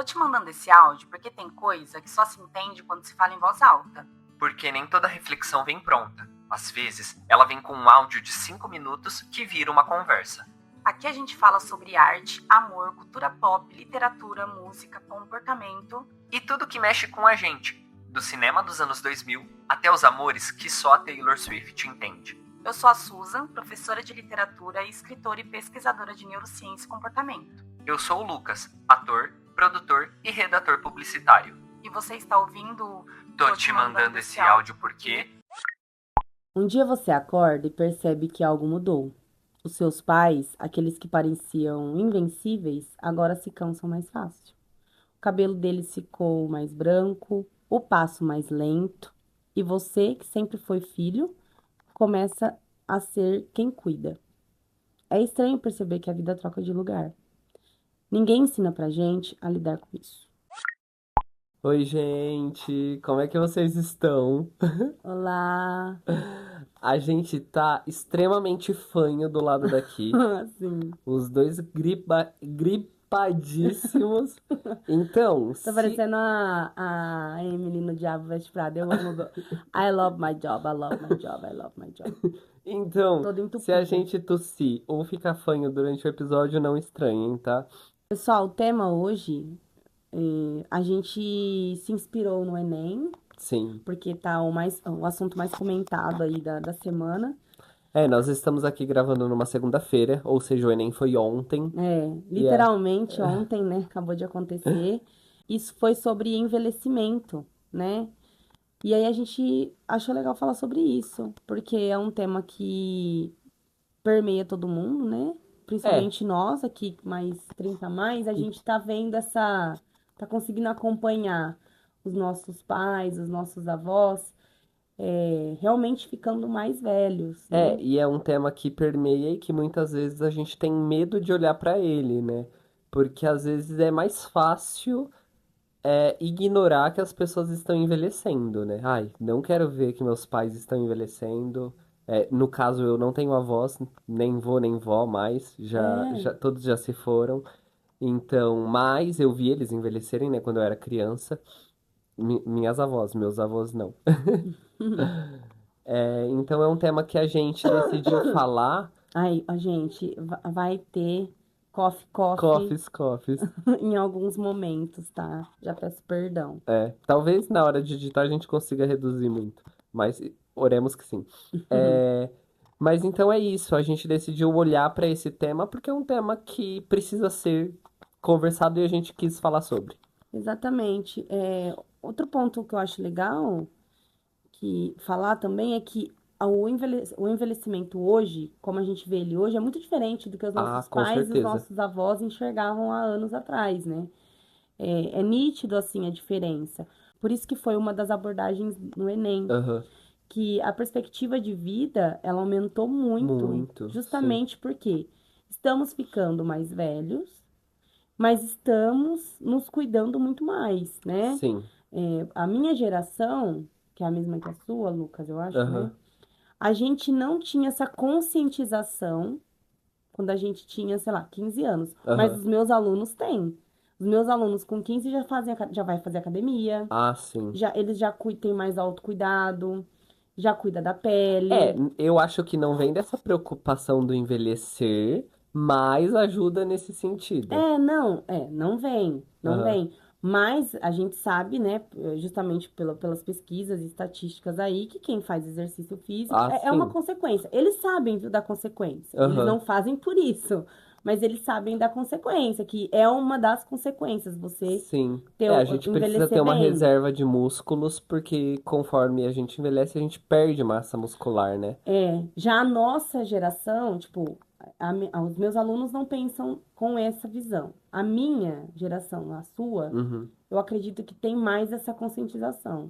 te mandando esse áudio porque tem coisa que só se entende quando se fala em voz alta. Porque nem toda reflexão vem pronta. Às vezes, ela vem com um áudio de 5 minutos que vira uma conversa. Aqui a gente fala sobre arte, amor, cultura pop, literatura, música, comportamento e tudo que mexe com a gente, do cinema dos anos 2000 até os amores que só a Taylor Swift entende. Eu sou a Susan, professora de literatura, escritora e pesquisadora de neurociência e comportamento. Eu sou o Lucas, ator, produtor e redator publicitário. E você está ouvindo... Tô te mandando esse áudio porque... Um dia você acorda e percebe que algo mudou. Os seus pais, aqueles que pareciam invencíveis, agora se cansam mais fácil. O cabelo deles ficou mais branco, o passo mais lento, e você, que sempre foi filho, começa a ser quem cuida. É estranho perceber que a vida troca de lugar. Ninguém ensina pra gente a lidar com isso. Oi, gente, como é que vocês estão? Olá! A gente tá extremamente fanho do lado daqui. Sim. Os dois gripadíssimos. Então, Tá parecendo a Emily no Diabo Veste Prada. Eu amo. I love my job, I love my job, I love my job. Então, Todo se a entupido. gente tossir ou ficar fanho durante o episódio, não estranhem, tá? Pessoal, o tema hoje, a gente se inspirou no Enem, Sim. porque tá o assunto mais comentado aí da semana. Nós estamos aqui gravando numa segunda-feira, ou seja, o Enem foi ontem. Literalmente ontem, né? Acabou de acontecer. Isso foi sobre envelhecimento, né? E aí a gente achou legal falar sobre isso, porque é um tema que permeia todo mundo, né? Principalmente nós aqui, mais 30 a mais, a gente tá vendo tá conseguindo acompanhar os nossos pais, os nossos avós, realmente ficando mais velhos, né? E é um tema que permeia e que muitas vezes a gente tem medo de olhar pra ele, né? Porque às vezes é mais fácil ignorar que as pessoas estão envelhecendo, né? Ai, não quero ver que meus pais estão envelhecendo. No caso, eu não tenho avós, nem vô nem vó mais, todos já se foram. Então, mas eu vi eles envelhecerem, né, quando eu era criança. Minhas avós, meus avós não. Então é um tema que a gente decidiu falar. Ai, a gente vai ter coffee Coffees. em alguns momentos, tá? Já peço perdão. Talvez na hora de editar a gente consiga reduzir muito, mas oremos que sim. Mas então é isso, a gente decidiu olhar para esse tema porque é um tema que precisa ser conversado e a gente quis falar sobre. Exatamente. Outro ponto que eu acho legal que falar também é que o envelhecimento hoje, como a gente vê ele hoje, é muito diferente do que os nossos com pais e os certeza. nossos avós enxergavam há anos atrás, né? É nítido, assim, a diferença. Por isso que foi uma das abordagens no Enem. Que a perspectiva de vida, ela aumentou muito. Justamente porque estamos ficando mais velhos, mas estamos nos cuidando muito mais, né? Sim. A minha geração, que é a mesma que a sua, Lucas, eu acho, né? A gente não tinha essa conscientização quando a gente tinha, sei lá, 15 anos. Mas os meus alunos têm. Os meus alunos com 15 já vai fazer academia. Sim. Eles já têm mais autocuidado, já cuida da pele. Eu acho que não vem dessa preocupação do envelhecer, mas ajuda nesse sentido. Não vem. Mas a gente sabe, né, justamente pelas pesquisas e estatísticas aí, que quem faz exercício físico é uma consequência. Eles sabem, viu, da consequência. Eles não fazem por isso, mas eles sabem da consequência, que é uma das consequências, você a gente precisa ter uma reserva de músculos, porque conforme a gente envelhece, a gente perde massa muscular, né? Já a nossa geração, tipo, os meus alunos não pensam com essa visão. A minha geração, a sua, eu acredito que tem mais essa conscientização.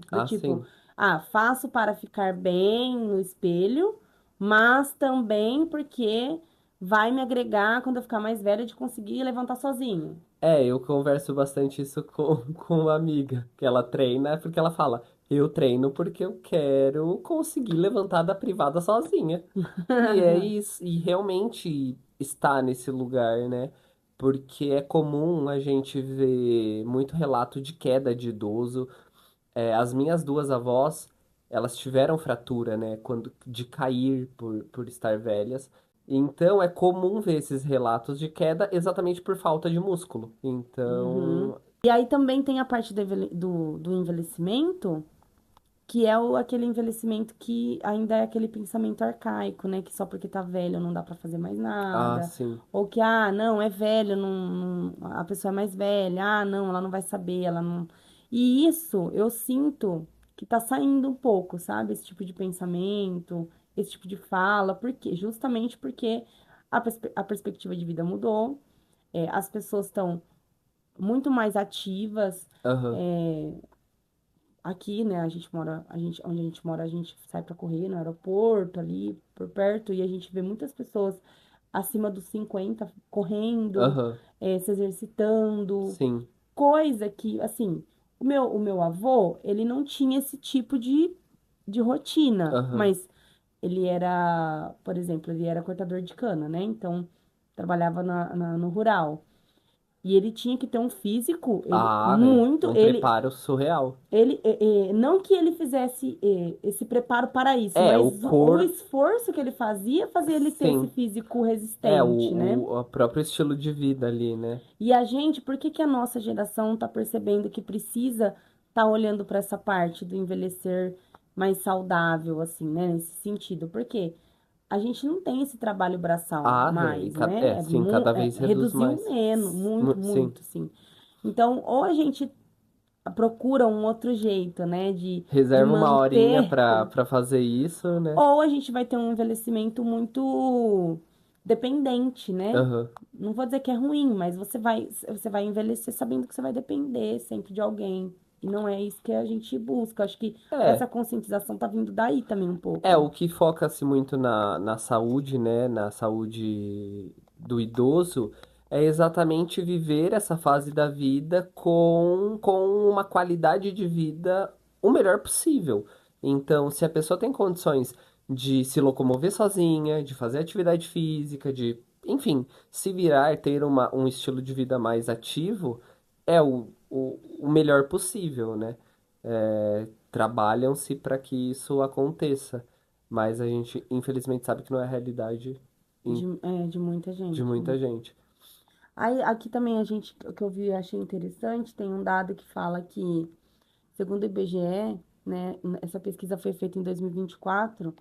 Faço para ficar bem no espelho, mas também porque vai me agregar quando eu ficar mais velha de conseguir levantar sozinho. Eu converso bastante isso com uma amiga, que ela treina, porque ela fala, eu treino porque eu quero conseguir levantar da privada sozinha. E é isso, e realmente está nesse lugar, né? porque é comum a gente ver muito relato de queda de idoso. As minhas duas avós, elas tiveram fratura, né, de cair por estar velhas. Então é comum ver esses relatos de queda exatamente por falta de músculo. Uhum. Então, E aí também tem a parte do envelhecimento, que é aquele envelhecimento que ainda é aquele pensamento arcaico, né? Que só porque tá velho não dá pra fazer mais ah, nada. sim. Ou que, não, é velho, a pessoa é mais velha, não, ela não vai saber, ela não. E isso eu sinto que tá saindo um pouco, sabe? Esse tipo de pensamento, esse tipo de fala, porque justamente porque a perspectiva de vida mudou, as pessoas estão muito mais ativas. Aham, é, Aqui, né, onde a gente mora, a gente sai pra correr no aeroporto, ali por perto, e a gente vê muitas pessoas acima dos 50 correndo, aham, se exercitando, sim. coisa que, assim, o meu avô, ele não tinha esse tipo de rotina, Aham. mas ele era, por exemplo, ele era cortador de cana, né? Então, trabalhava no rural. E ele tinha que ter um físico, Ah, velho, muito, um preparo surreal. não que ele fizesse esse preparo para isso, É, o mas o corpo, esforço que ele fazia fazia ele ter esse sim. físico É, resistente, né? o próprio estilo de vida ali, né? E a gente, por que que a nossa geração tá percebendo que precisa tá olhando para essa parte do envelhecer mais saudável, assim, né? Nesse sentido, porque a gente não tem esse trabalho braçal Ah, mais, né? sim, cada vez reduz Reduziu mais. menos, muito, Sim. muito, sim. Então, ou a gente procura um outro jeito, né, de Reserva uma horinha manter, pra fazer isso, né? ou a gente vai ter um envelhecimento muito dependente, né? Aham. Não vou dizer que é ruim, mas você vai envelhecer sabendo que você vai depender sempre de alguém. E não é isso que a gente busca. Acho que essa É, conscientização tá vindo daí também um pouco. o que foca-se muito na saúde, né? Na saúde do idoso, é exatamente viver essa fase da vida com uma qualidade de vida o melhor possível. Então, se a pessoa tem condições de se locomover sozinha, de fazer atividade física, enfim, se virar, ter um estilo de vida mais ativo, é o melhor possível, né? Trabalham-se para que isso aconteça. Mas a gente, infelizmente, sabe que não é a realidade em- De muita de gente, né? muita gente. Aí, aqui também o que eu vi e achei interessante, tem um dado que fala que, segundo o IBGE, né, essa pesquisa foi feita em 2024,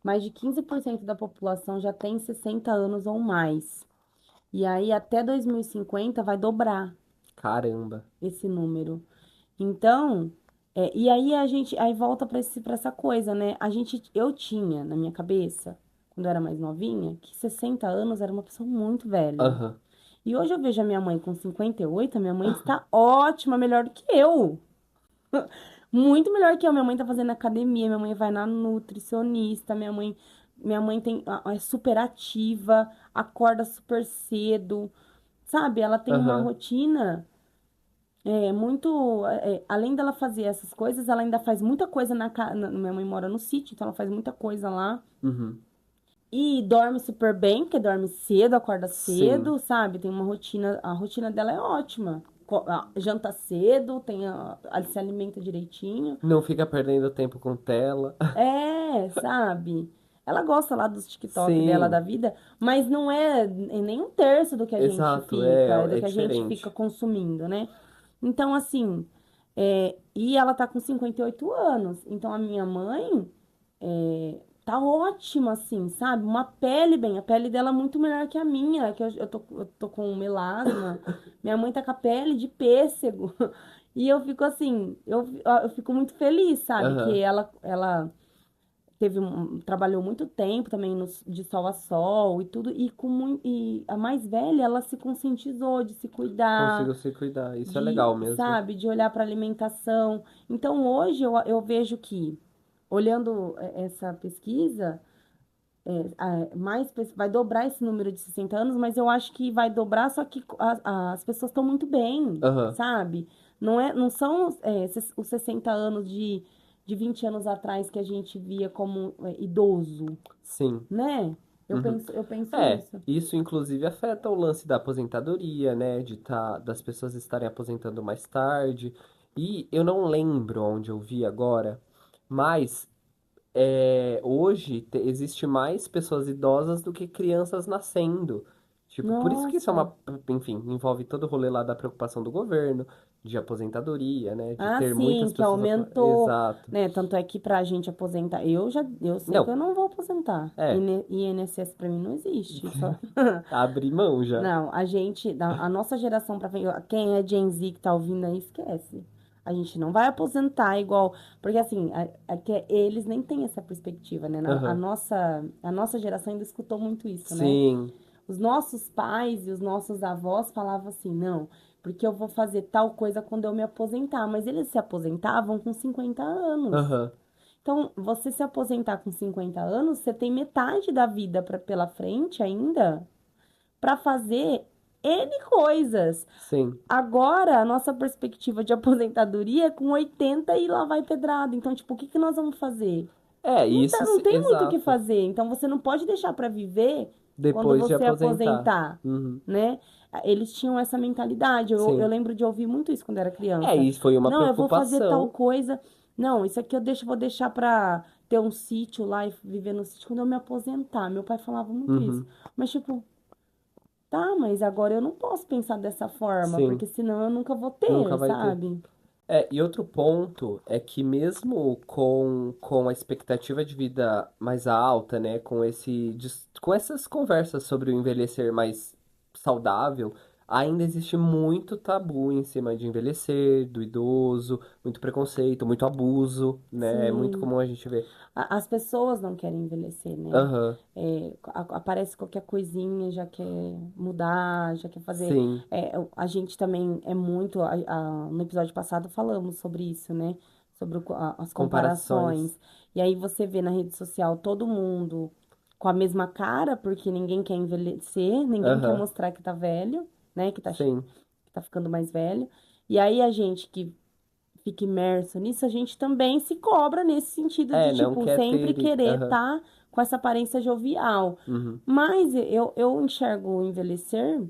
mais de 15% da população já tem 60 anos ou mais. E aí, até 2050, vai dobrar Caramba. esse número. Então, e aí aí volta para essa coisa, né? Eu tinha na minha cabeça, quando eu era mais novinha, que 60 anos era uma pessoa muito velha. Aham. E hoje eu vejo a minha mãe com 58, a minha mãe está ótima, melhor do que eu. Muito melhor que eu. Minha mãe tá fazendo academia, minha mãe vai na nutricionista, minha mãe é super ativa, acorda super cedo, sabe? Ela tem uma Aham. rotina muito. Além dela fazer essas coisas, ela ainda faz muita coisa minha mãe mora no sítio, então ela faz muita coisa lá. Uhum. E dorme super bem, porque dorme cedo, acorda Sim. cedo, sabe? Tem uma rotina, a rotina dela é ótima. Janta cedo, ela se alimenta direitinho. Não fica perdendo tempo com tela. Sabe? Ela gosta lá dos TikTok dela da Sim, vida, mas não é nem um terço do que a gente exato. É, fica, do é que a gente fica diferente. consumindo, né? Então, assim, e ela tá com 58 anos. Então, a minha mãe tá ótima, assim, sabe? A pele dela é muito melhor que a minha, que eu tô com melasma. Minha mãe tá com a pele de pêssego. E eu fico assim, eu fico muito feliz, sabe? Que Aham. ela trabalhou muito tempo também de sol a sol e tudo, e a mais velha, ela se conscientizou de se cuidar, Consigo se cuidar. Isso é legal mesmo. sabe, de olhar para alimentação. Então, hoje eu vejo que, olhando essa pesquisa, vai dobrar esse número de 60 anos, mas eu acho que vai dobrar, só que as pessoas estão muito bem, Aham. sabe? Não são os 60 anos de 20 anos atrás que a gente via como idoso, Sim. né? Uhum. Eu penso É, isso. isso inclusive afeta o lance da aposentadoria, né? Das pessoas estarem aposentando mais tarde. E eu não lembro onde eu vi agora, mas hoje existe mais pessoas idosas do que crianças nascendo. Tipo, por isso que isso é Nossa. uma, enfim, envolve todo o rolê lá da preocupação do governo, de aposentadoria, né? De Ah, ter sim, muitas que pessoas. aumentou, Exato. né? Tanto é que pra gente aposentar, eu sei que eu Não, não vou aposentar. é, INSS pra mim não existe. abre mão já. Não, a nossa geração pra frente, quem é Gen Z que tá ouvindo aí, esquece. A gente não vai aposentar igual, porque assim, que eles nem têm essa perspectiva, né? Aham. A nossa geração ainda escutou muito isso, né? Sim. Os nossos pais e os nossos avós falavam assim, não, porque eu vou fazer tal coisa quando eu me aposentar, mas eles se aposentavam com 50 anos. Aham. Então, você se aposentar com 50 anos, você tem metade da vida pela frente ainda para fazer N coisas. Sim. Agora, a nossa perspectiva de aposentadoria é com 80 e lá vai pedrada. Então, tipo, o que que nós vamos fazer? É, isso, Não tem muito o que exato. fazer. Então, você não pode deixar para viver quando Depois de você aposentar. aposentar, Uhum. né? Eles tinham essa mentalidade. Eu Sim. lembro de ouvir muito isso quando era É, criança. isso foi uma Não, eu vou fazer tal preocupação. coisa. Não, isso aqui vou deixar para ter um sítio lá e viver no sítio quando eu me aposentar. Meu pai falava muito isso. Uhum. Mas, tipo, tá, mas agora eu não posso pensar dessa forma, Sim. porque senão eu nunca vou Nunca ter, vai ter. sabe? E outro ponto é que mesmo com a expectativa de vida mais alta, né, com essas conversas sobre o envelhecer mais saudável, ainda existe muito tabu em cima de envelhecer, do idoso, muito preconceito, muito abuso, né? É muito Sim. comum a gente ver. As pessoas não querem envelhecer, né? Aham, Aparece qualquer coisinha, já quer mudar, já quer fazer. sim, A gente também é muito. No episódio passado falamos sobre isso, né? Sobre as comparações. comparações. E aí você vê na rede social todo mundo com a mesma cara, porque ninguém quer envelhecer, ninguém quer Aham, mostrar que tá velho, né? sim. Que tá ficando mais velho. E aí a gente que fica imerso nisso, a gente também se cobra nesse sentido de, Não tipo, quer sempre ter. querer Aham, estar com essa aparência jovial. uhum, Mas eu enxergo o envelhecer,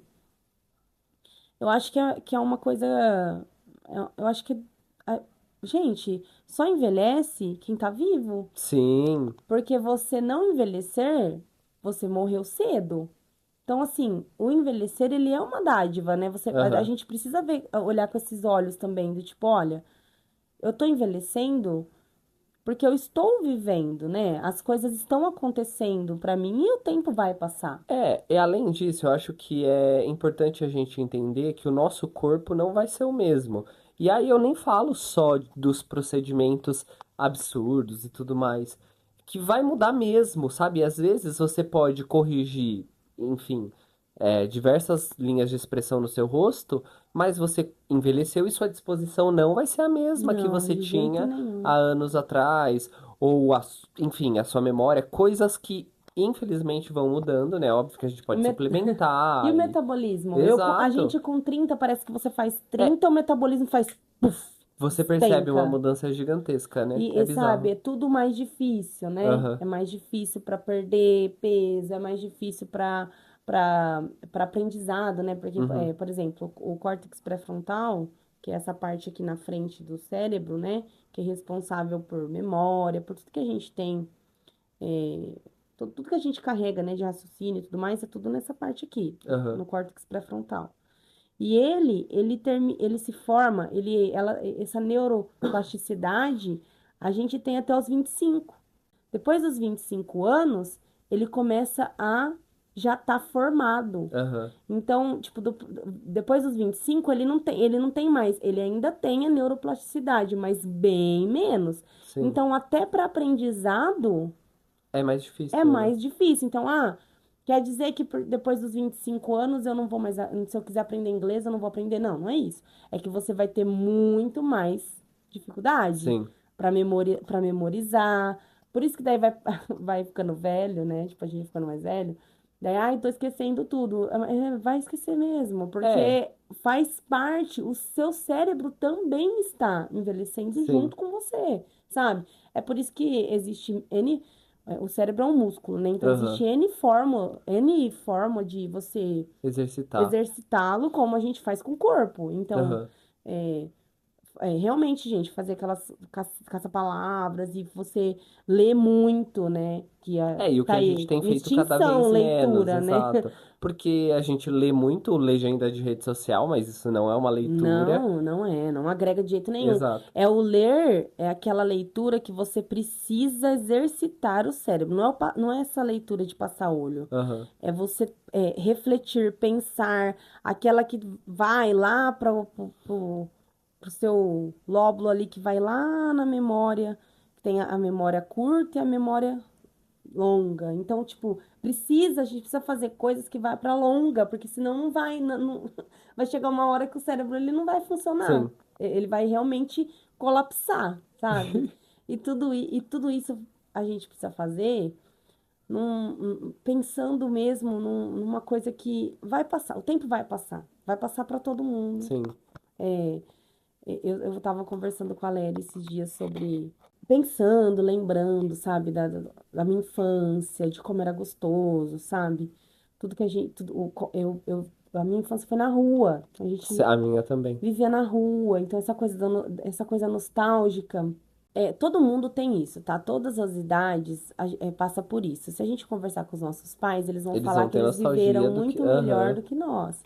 eu acho que é uma coisa. Eu acho que. a- Gente, só envelhece quem tá vivo. sim, Porque você não envelhecer, você morreu cedo. Então, assim, o envelhecer, ele é uma dádiva, né? A aham. gente precisa olhar com esses olhos também, do tipo, olha, eu tô envelhecendo porque eu estou vivendo, né? As coisas estão acontecendo pra mim e o tempo vai passar. E além disso, eu acho que é importante a gente entender que o nosso corpo não vai ser o mesmo. E aí eu nem falo só dos procedimentos absurdos e tudo mais, que vai mudar mesmo, sabe? Às vezes você pode corrigir, enfim, diversas linhas de expressão no seu rosto, mas você envelheceu e sua disposição não vai ser a mesma que Não, você de jeito tinha há nenhum. anos atrás, ou, enfim, a sua memória, coisas que infelizmente vão mudando, né? Óbvio que a gente O pode met- E o suplementar e... metabolismo? A Exato. gente com 30 parece que você faz É, 30, o metabolismo faz puf, você percebe uma despenca. mudança gigantesca, né? É Sabe, bizarro. é tudo mais difícil, né? Aham. É mais difícil para perder peso, é mais difícil para aprendizado, né? Porque, Uhum. por exemplo, o córtex pré-frontal, que é essa parte aqui na frente do cérebro, né? Que é responsável por memória, por tudo que a gente tem, tudo que a gente carrega, né? De raciocínio e tudo mais, é tudo nessa parte aqui, Aham. no córtex pré-frontal. E ele se forma, essa neuroplasticidade, a gente tem até os 25. Depois dos 25 anos, ele começa a já estar formado. Aham. Então, tipo, depois dos 25, ele não tem mais, ele ainda tem a neuroplasticidade, mas bem menos. Sim. Então, até para aprendizado, É mais é difícil, né? mais difícil. Então, quer dizer que depois dos 25 anos eu não vou mais, se eu quiser aprender inglês, eu não vou aprender. Não, não é isso. É que você vai ter muito mais dificuldade Sim. para memorizar. Por isso que daí vai, vai ficando velho, né? Tipo, a gente vai ficando mais velho. Daí, ai, tô esquecendo tudo. Vai esquecer mesmo, É, porque faz parte, o seu cérebro também está envelhecendo sim. junto com você, sabe? É por isso que existe N. O cérebro é um músculo, né? Então Aham. existe N forma de você Exercitar. exercitá-lo, como a gente faz com o corpo. Então, Aham. é, realmente, gente, fazer aquelas caça-palavras e você lê muito, né? E o que Tá a gente aí, tem em feito cada extinção, vez menos, leitura, né? exato. Porque a gente lê muito legenda de rede social, mas isso não é uma leitura. Não, não é, não agrega de jeito nenhum. Exato. É o ler, é aquela leitura que você precisa exercitar o cérebro. Não é essa leitura de passar olho. Aham. É você refletir, pensar, aquela que vai lá para o seu lóbulo ali, que vai lá na memória, que tem a memória curta e a memória longa. Então, tipo, a gente precisa fazer coisas que vai para longa, porque senão não vai, vai chegar uma hora que o cérebro ele não vai funcionar. Sim. Ele vai realmente colapsar, sabe? E tudo isso a gente precisa fazer pensando mesmo numa coisa que vai passar, o tempo vai passar para todo mundo. Sim. Eu tava conversando com a Lélia esses dias sobre, pensando, lembrando, sabe, da minha infância, de como era gostoso, sabe? Tudo que a gente, a minha infância foi na rua, a gente A minha também. vivia na rua, então essa coisa nostálgica, todo mundo tem isso, tá? Todas as idades passa por isso. Se a gente conversar com os nossos pais, eles vão Eles falar vão que ter eles viveram nostalgia do que. muito melhor Aham. do que nós.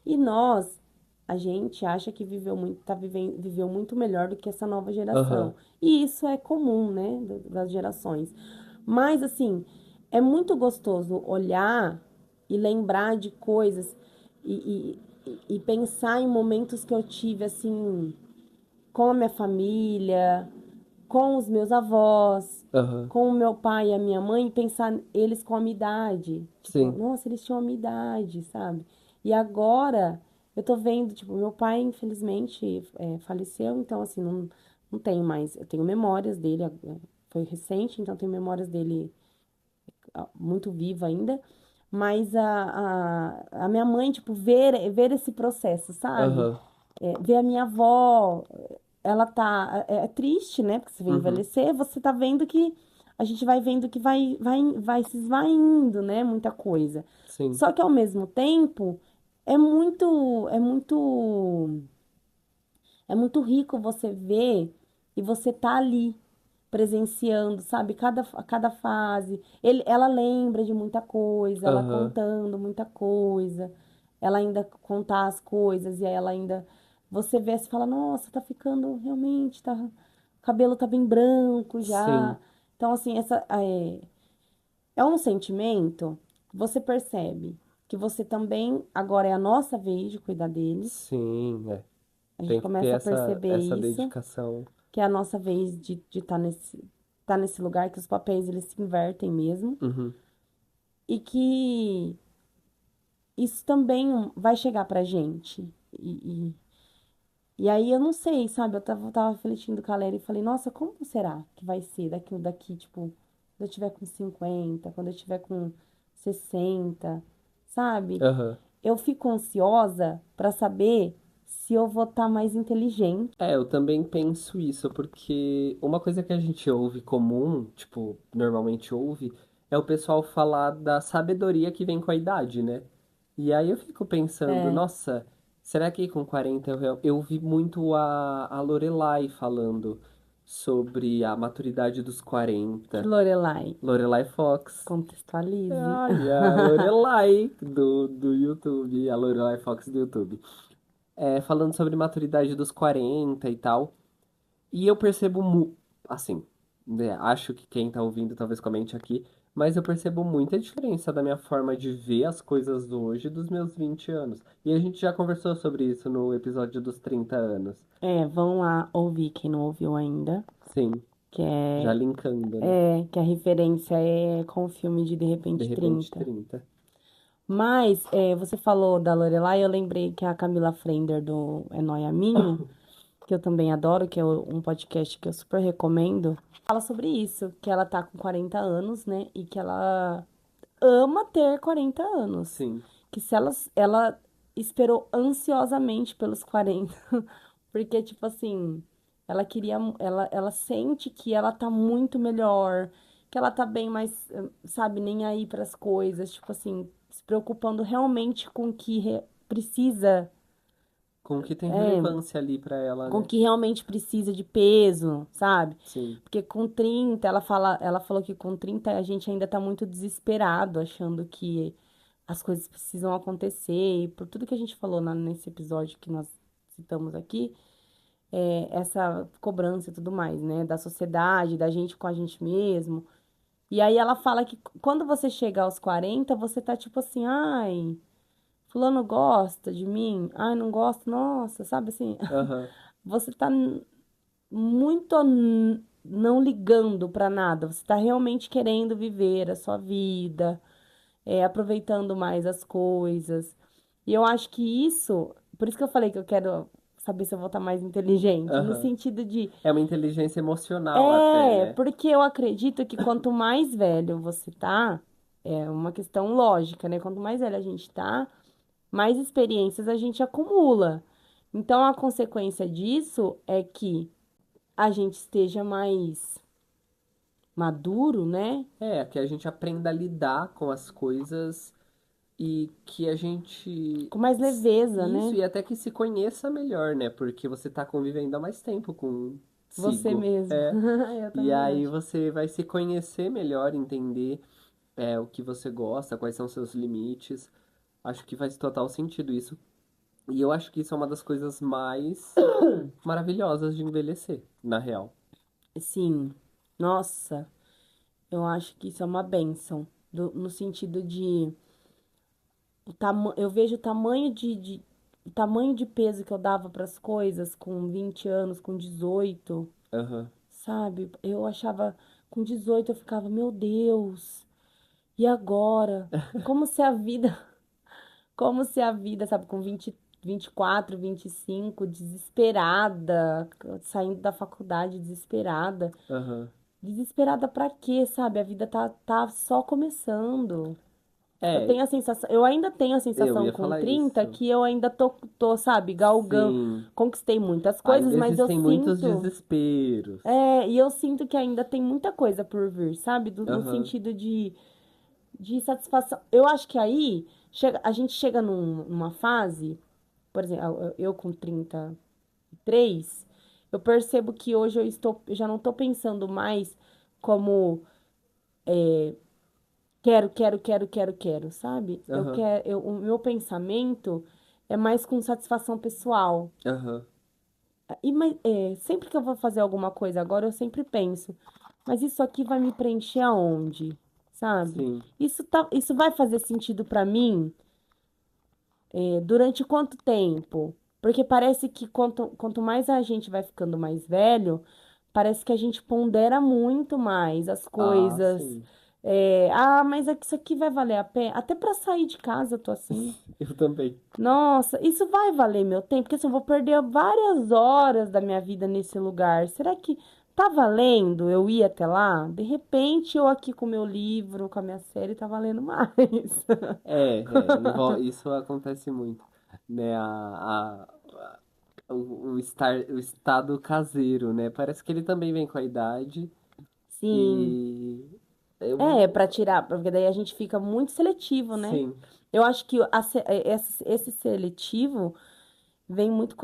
E nós, a gente acha que viveu muito melhor do que essa nova Aham. geração. E isso é comum, né, das gerações. Mas, assim, é muito gostoso olhar e lembrar de coisas e pensar em momentos que eu tive, assim, com a minha família, com os meus avós, Aham. com o meu pai e a minha mãe, e pensar eles com a minha idade. Tipo, Sim. nossa, eles tinham a minha idade, sabe? E agora eu tô vendo, tipo, meu pai, infelizmente, faleceu, então, assim, não tenho mais. Eu tenho memórias dele, foi recente, então tenho memórias dele muito viva ainda. Mas a minha mãe, tipo, ver esse processo, sabe? Aham. Ver a minha avó, ela tá. É triste, né? Porque você vem Uhum. envelhecer, você tá vendo que. A gente vai vendo que vai se esvaindo, né? Muita coisa. Sim. Só que ao mesmo tempo, é muito rico você ver e você tá ali presenciando, sabe? Cada fase. Ela lembra de muita coisa, ela Aham. contando muita coisa, ela ainda contar as coisas e aí ela ainda. Você vê e fala, nossa, tá ficando realmente, o cabelo tá bem branco já. Sim. Então, assim, é um sentimento que você percebe que você também, agora é a nossa vez de cuidar deles. Sim. A gente Tem que ter começa a perceber essa isso, dedicação. que é a nossa vez de tá nesse lugar, que os papéis eles se invertem mesmo. Uhum. E que isso também vai chegar pra gente. E aí eu não sei, sabe? Eu tava refletindo com a Lélia e falei, nossa, como será que vai ser daqui, tipo, quando eu tiver com 50, quando eu tiver com 60, sabe? Aham. Eu fico ansiosa pra saber se eu vou estar mais inteligente. Eu também penso isso, porque uma coisa que a gente ouve comum, tipo, normalmente ouve, é o pessoal falar da sabedoria que vem com a idade, né? E aí eu fico pensando, É, nossa, será que com 40 eu vi muito a Lorelai falando sobre a maturidade dos que 40. Lorelai Lorelai Fox. contextualize. Ai, a Lorelai do YouTube, a Lorelai Fox do YouTube. Falando sobre maturidade dos 40 e tal. E eu percebo, assim, né, acho que quem tá ouvindo talvez comente aqui, mas eu percebo muita diferença da minha forma de ver as coisas hoje dos meus 20 anos. E a gente já conversou sobre isso no episódio dos 30 anos. Vão lá ouvir quem não ouviu ainda, Sim, que já é, linkando, né? que a referência é com o filme de De Repente repente 30. 30. Mas você falou da Lorelai, eu lembrei que a Camila Frender do É Nóia Minha, que eu também adoro, que é um podcast que eu super recomendo, fala sobre isso, que ela tá com 40 anos, né? E que ela ama ter 40 anos. Sim, Que se ela esperou ansiosamente pelos 40, porque, tipo assim, ela sente que ela tá muito melhor, que ela tá bem mais, sabe, nem aí pras coisas, tipo assim, se preocupando realmente com o que precisa, Com o que tem é, relevância ali pra ela, com o né? que realmente precisa de peso, sabe? Sim. Porque com 30 ela falou que com 30 a gente ainda tá muito desesperado, achando que as coisas precisam acontecer, e por tudo que a gente falou nesse episódio que nós citamos aqui, essa cobrança e tudo mais, né? Da sociedade, da gente com a gente mesmo. E aí ela fala que quando você chega aos 40 você tá tipo assim, ai, fulano gosta de mim, ai, não gosta, nossa, sabe assim? Aham. Você tá muito não ligando pra nada, você tá realmente querendo viver a sua vida, aproveitando mais as coisas. E eu acho que isso, por isso que eu falei que eu quero saber se eu vou estar mais inteligente, no Aham. sentido de, É uma inteligência emocional até, né? porque eu acredito que quanto mais velho você tá, é uma questão lógica, né? Quanto mais velho a gente tá, mais experiências a gente acumula. Então, a consequência disso é que a gente esteja mais maduro, né? É, que a gente aprenda a lidar com as coisas e que a gente. Com mais leveza, Isso, né? e até que se conheça melhor, né? Porque você tá convivendo há mais tempo Você consigo. mesmo. É. Eu E também aí acho. você vai se conhecer melhor, entender o que você gosta, quais são seus limites. Acho que faz total sentido isso. E eu acho que isso é uma das coisas mais maravilhosas de envelhecer, na real. Sim. Nossa, eu acho que isso é uma bênção. No sentido de eu vejo o tamanho o tamanho de peso que eu dava para as coisas com 20 anos, com 18, Aham. sabe? Eu achava, com 18 eu ficava, meu Deus, e agora? Como se a vida, como se a vida, sabe, com 24, 25, desesperada, saindo da faculdade desesperada. Aham. Desesperada pra quê, sabe? A vida tá só começando. Eu É, tenho a sensação, eu ainda tenho a eu sensação ia com falar 30 isso. que eu ainda sabe, galgando, Sim. conquistei muitas coisas, Ainda mas eu existem muitos sinto, desesperos. e eu sinto que ainda tem muita coisa por vir, sabe? No Aham. sentido de satisfação. Eu acho que aí a gente chega numa fase, por exemplo, eu com 33, eu percebo que hoje eu já não tô pensando mais como quero, sabe? Aham. O meu pensamento é mais com satisfação pessoal. Aham. Sempre que eu vou fazer alguma coisa agora, eu sempre penso, mas isso aqui vai me preencher aonde? Sabe? Sim. Isso vai fazer sentido pra mim, durante quanto tempo? Porque parece que quanto mais a gente vai ficando mais velho, parece que a gente pondera muito mais as Ah, coisas. sim. Mas é que isso aqui vai valer a pena. Até pra sair de casa eu tô assim. Eu também. Nossa, isso vai valer meu tempo? Porque assim, eu vou perder várias horas da minha vida nesse lugar. Será que tá valendo eu ir até lá? De repente, eu aqui com meu livro, com a minha série, tá valendo mais. Isso acontece muito, né? O estado caseiro, né? Parece que ele também vem com a idade Sim. e eu, Pra tirar, porque daí a gente fica muito seletivo, né? sim, Eu acho que esse seletivo vem muito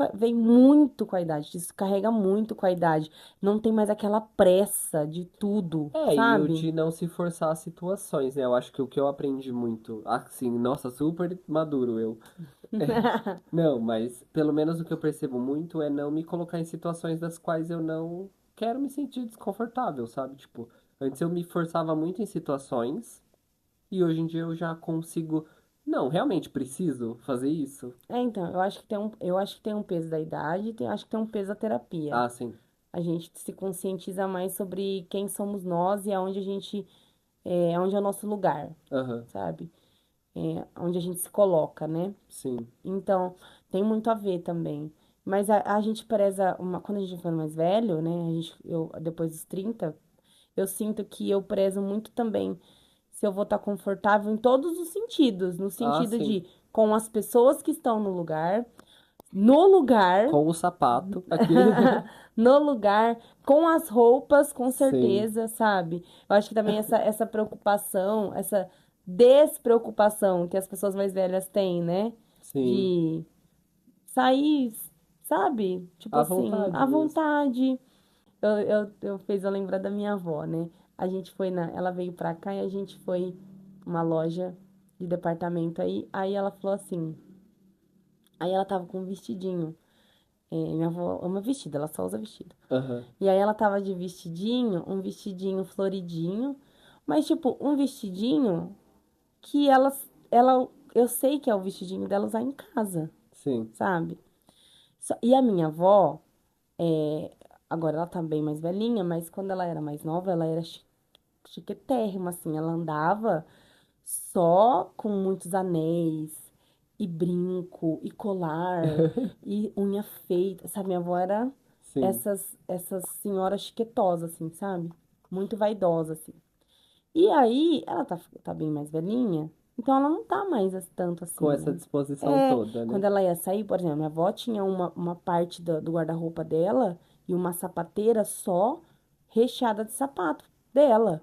com a idade, descarrega muito com a idade. Não tem mais aquela pressa de tudo, e o sabe? de não se forçar as situações, né? Eu acho que o que eu aprendi muito, assim, nossa, super maduro eu. Não, mas pelo menos o que eu percebo muito é não me colocar em situações das quais eu não quero me sentir desconfortável, sabe? Tipo, antes eu me forçava muito em situações e hoje em dia eu já consigo. Não, realmente preciso fazer isso? Então, eu acho que tem um peso da idade, acho que tem um peso da terapia. Ah, sim. A gente se conscientiza mais sobre quem somos nós e aonde é o nosso lugar, Aham, sabe? Onde a gente se coloca, né? sim. Então, tem muito a ver também. Mas a gente preza, quando a gente for mais velho, né? Depois dos 30 eu sinto que eu prezo muito também se eu vou estar confortável em todos os sentidos, no Ah, sentido sim. de com as pessoas que estão no lugar, no lugar, Com o sapato aqui. no lugar, com as roupas, com Sim, certeza, sabe? Eu acho que também essa preocupação, essa despreocupação que as pessoas mais velhas têm, né? sim. De sair, sabe? Tipo À assim, vontade à mesmo. vontade. Eu fez eu lembrar da minha avó, né? A gente foi ela veio pra cá e a gente foi uma loja de departamento aí ela falou assim, aí ela tava com um vestidinho. Minha avó ama vestido, ela só usa vestido. Aham. E aí ela tava de vestidinho, um vestidinho floridinho, mas tipo, um vestidinho que eu sei que é o vestidinho dela usar em casa, Sim. sabe? E a minha avó, é, agora ela tá bem mais velhinha, mas quando ela era mais nova, ela era chiquetérrima, assim, ela andava só com muitos anéis, e brinco, e colar, e unha feita, sabe? Minha avó era Sim. essas senhoras chiquetosas, assim, sabe? Muito vaidosa, assim. E aí, ela tá bem mais velhinha, então ela não tá mais tanto assim, Com essa né? disposição toda, Quando né? ela ia sair, por exemplo, minha avó tinha uma parte do guarda-roupa dela e uma sapateira só recheada de sapato dela,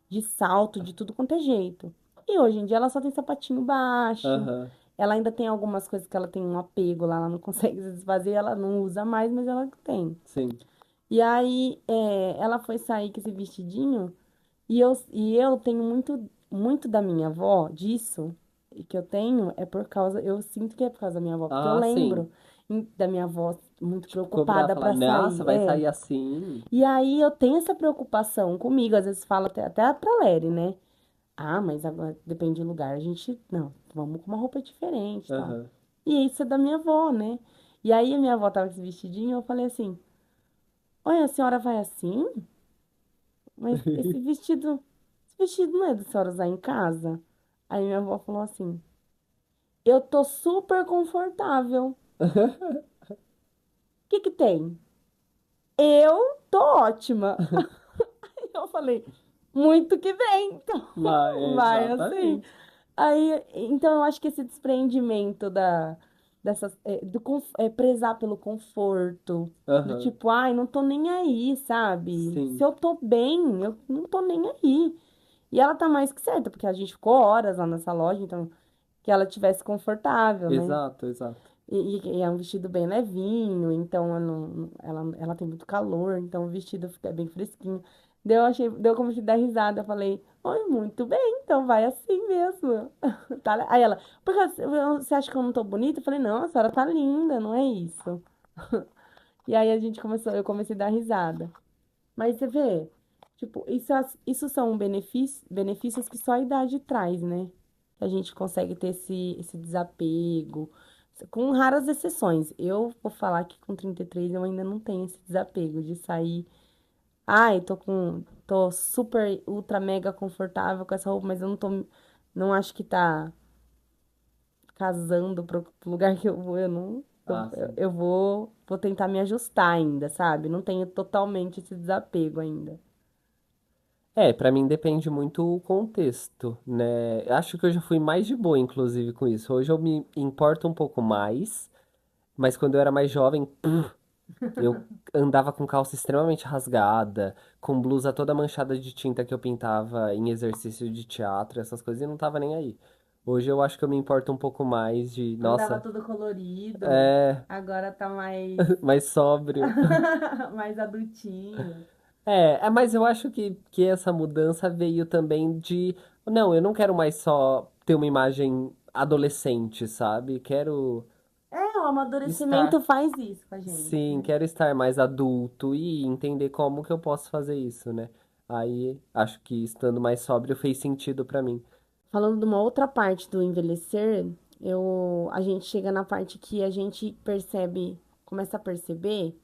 de salto, de tudo quanto é jeito. E hoje em dia ela só tem sapatinho baixo. Aham. Ela ainda tem algumas coisas que ela tem um apego lá, ela não consegue se desfazer, ela não usa mais, mas ela tem. Sim. E aí, ela foi sair com esse vestidinho. E eu tenho muito da minha avó, disso, e que eu tenho, é por causa, eu sinto que é por causa da minha avó, porque eu Ah, sim. lembro da minha avó muito Tipo, cobrar, preocupada falar, pra nossa, sair, vai sair assim. E aí eu tenho essa preocupação comigo, às vezes falo até pra Lery, né? Ah, mas agora depende do lugar, a gente, não, vamos com uma roupa diferente e tal. Aham. E isso é da minha avó, né? E aí a minha avó tava com esse vestidinho, eu falei assim, olha, a senhora vai assim? Mas esse vestido não é da senhora usar em casa? Aí minha avó falou assim: eu tô super confortável. O que que tem? Eu tô ótima. Aí eu falei: muito que bem, então Vai, vai assim. exatamente. Aí, então eu acho que esse desprendimento prezar pelo conforto, do Aham. tipo, ai, não tô nem aí, sabe? Se Sim. eu tô bem, eu não tô nem aí. E ela tá mais que certa, porque a gente ficou horas lá nessa loja, então que ela tivesse confortável, né? Exato, exato. E é um vestido bem levinho, então ela tem muito calor, então o vestido fica bem fresquinho. Deu como se dar risada. Eu falei, oi, muito bem, então vai assim mesmo. Aí ela, porque você acha que eu não tô bonita? Eu falei, não, a senhora tá linda, não é isso. E aí eu comecei a dar risada. Mas você vê, tipo, isso são benefícios que só a idade traz, né? A gente consegue ter esse desapego, com raras exceções. Eu vou falar que com 33 eu ainda não tenho esse desapego de sair. Ai, tô super, ultra, mega confortável com essa roupa, mas eu não acho que tá casando pro lugar que eu vou. Eu não, Ah, sim. eu vou tentar me ajustar ainda, sabe? Não tenho totalmente esse desapego ainda. É, pra mim depende muito o contexto, né? Acho que eu já fui mais de boa, inclusive, com isso. Hoje eu me importo um pouco mais, mas quando eu era mais jovem, eu andava com calça extremamente rasgada, com blusa toda manchada de tinta que eu pintava em exercício de teatro, essas coisas, e não tava nem aí. Hoje eu acho que eu me importo um pouco mais de, Andava nossa, tudo colorido, é agora tá mais, mais sóbrio. mais adultinho. Mas eu acho que essa mudança veio também de, não, eu não quero mais só ter uma imagem adolescente, sabe? Quero O estar, amadurecimento faz isso com a gente, sim, né? quero estar mais adulto e entender como que eu posso fazer isso, né? Aí acho que estando mais sóbrio fez sentido pra mim. Falando de uma outra parte do envelhecer, a gente chega na parte que a gente começa a perceber,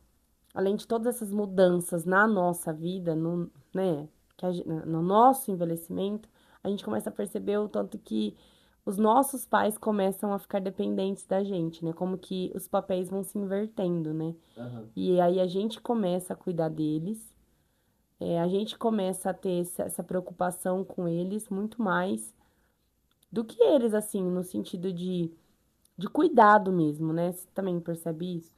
além de todas essas mudanças na nossa vida, né, no nosso envelhecimento, a gente começa a perceber o tanto que os nossos pais começam a ficar dependentes da gente, né? Como que os papéis vão se invertendo, né? Aham. E aí a gente começa a cuidar deles, a gente começa a ter essa preocupação com eles muito mais do que eles, assim, no sentido de, de cuidado mesmo, né? Você também percebe isso?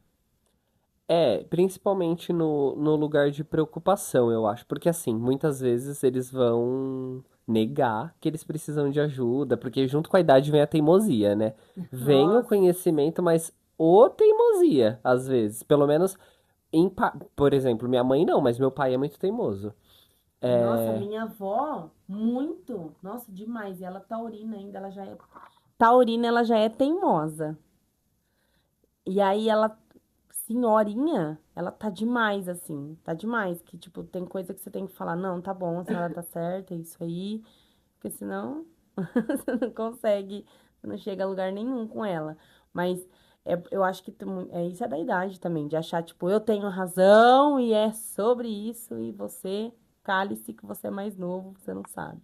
Principalmente no lugar de preocupação, eu acho. Porque, assim, muitas vezes eles vão negar que eles precisam de ajuda, porque junto com a idade vem a teimosia, né? Vem o Nossa. conhecimento, mas ô teimosia, às vezes. Pelo menos, por exemplo, minha mãe não, mas meu pai é muito teimoso. Nossa, É. minha avó, muito. Nossa, demais. E ela taurina ainda, ela já é. Taurina, ela já é teimosa. E aí ela, senhorinha, ela tá demais, assim. Tá demais. Que, tipo, tem coisa que você tem que falar, não, tá bom, a senhora tá certa, é isso aí. Porque senão você não consegue, você não chega a lugar nenhum com ela. Mas eu acho que isso é da idade também, de achar, tipo, eu tenho razão e é sobre isso, e você, cale-se que você é mais novo, você não sabe.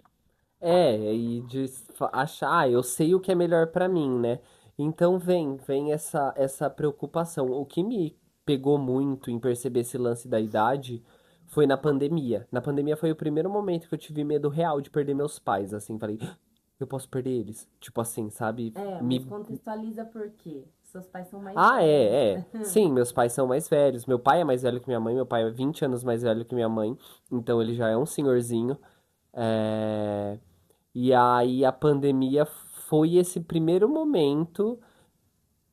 E de achar, eu sei o que é melhor pra mim, né? Então vem essa preocupação. O que me pegou muito em perceber esse lance da idade foi na pandemia. Na pandemia foi o primeiro momento que eu tive medo real de perder meus pais, assim, falei, "Ah, eu posso perder eles." Tipo assim, sabe? É, mas contextualiza por quê? Seus pais são mais Ah, velhos. é. Sim, meus pais são mais velhos. Meu pai é mais velho que minha mãe, meu pai é 20 anos mais velho que minha mãe, então ele já é um senhorzinho. É... E aí a pandemia foi esse primeiro momento,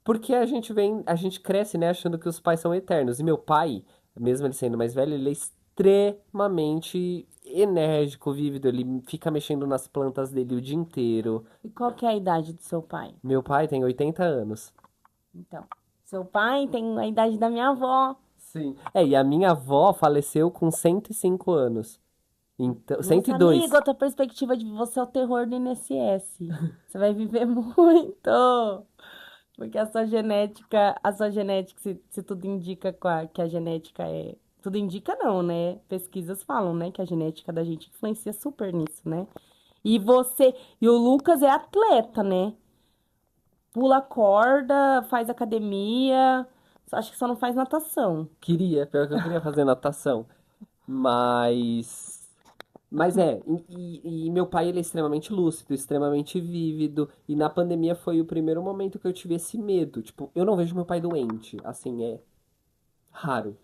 porque a gente cresce, né, achando que os pais são eternos. E meu pai, mesmo ele sendo mais velho, ele é extremamente enérgico, vívido, ele fica mexendo nas plantas dele o dia inteiro. E qual que é a idade do seu pai? Meu pai tem 80 anos. Então, seu pai tem a idade da minha avó. Sim. E a minha avó faleceu com 105 anos. Então, Nossa, 102. amigo, a tua perspectiva de você é o terror do INSS. Você vai viver muito. Porque a sua genética, se tudo indica que a genética é. Tudo indica não, né? Pesquisas falam, né, que a genética da gente influencia super nisso, né? E você. E o Lucas é atleta, né? Pula corda, faz academia. Acho que só não faz natação. Pior que eu queria fazer natação. Mas. E meu pai ele é extremamente lúcido, extremamente vívido, e na pandemia foi o primeiro momento que eu tive esse medo. Tipo, eu não vejo meu pai doente, assim, é raro.